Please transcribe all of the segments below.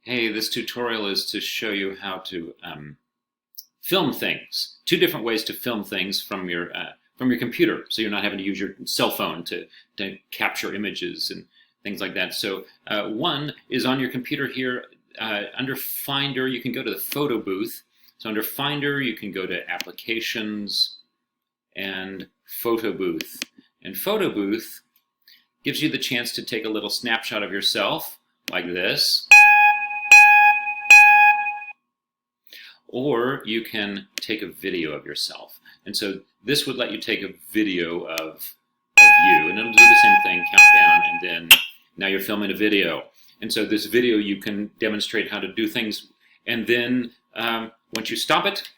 Hey, this tutorial is to show you how to film things. Two different ways to film things from your computer, so you're not having to use your cell phone to capture images and things like that. So one is on your computer here under Finder. You can go to the photo booth. So under Finder, you can go to Applications and Photo Booth. And Photo Booth gives you the chance to take a little snapshot of yourself like this. Or you can take a video of yourself. And so this would let you take a video of you. And it'll do the same thing, countdown, and then now you're filming a video. And so this video, you can demonstrate how to do things. And then once you stop it,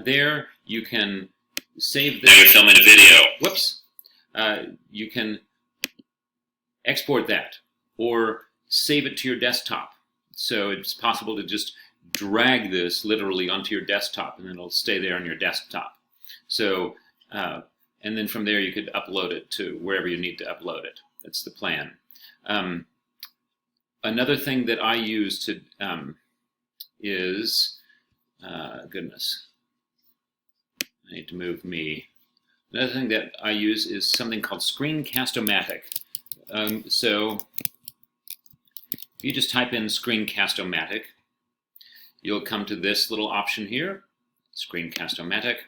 there you can save this. Now you're filming a video. Whoops. You can export that or save it to your desktop. So it's possible to just drag this literally onto your desktop, and then it'll stay there on your desktop. So, and then from there you could upload it to wherever you need to upload it. That's the plan. Another thing that I use to is, goodness, I need to move me. Another thing that I use is something called Screencast-O-Matic. So if you just type in Screencast-O-Matic, you'll come to this little option here, Screencast-O-Matic,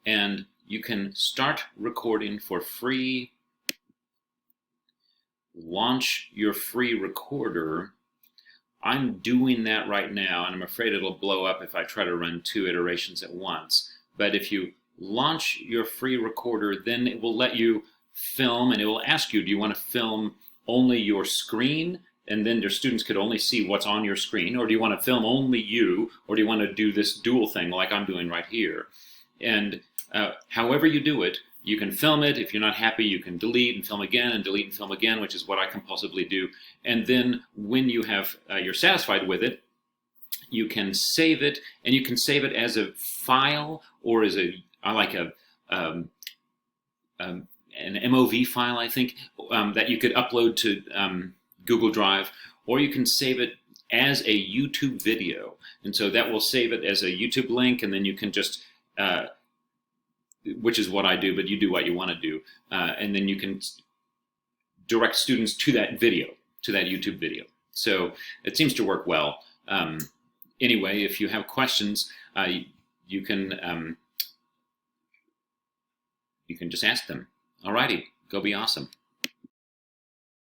and you can start recording for free, launch your free recorder. I'm doing that right now, and I'm afraid it'll blow up if I try to run 2 iterations at once. But if you launch your free recorder, then it will let you film, and it will ask you, do you want to film only your screen, and then your students could only see what's on your screen, or do you want to film only you, or do you want to do this dual thing like I'm doing right here? And however you do it, you can film it. If you're not happy, you can delete and film again, and delete and film again, which is what I compulsively do. And then when you have you're satisfied with it, you can save it, and you can save it as a file or as an MOV file, I think, that you could upload to Google Drive, or you can save it as a YouTube video. And so that will save it as a YouTube link, and then you can just, which is what I do, but you do what you want to do. And then you can direct students to that video, to that YouTube video. So it seems to work well. Anyway, if you have questions, you can just ask them. Alrighty, go be awesome.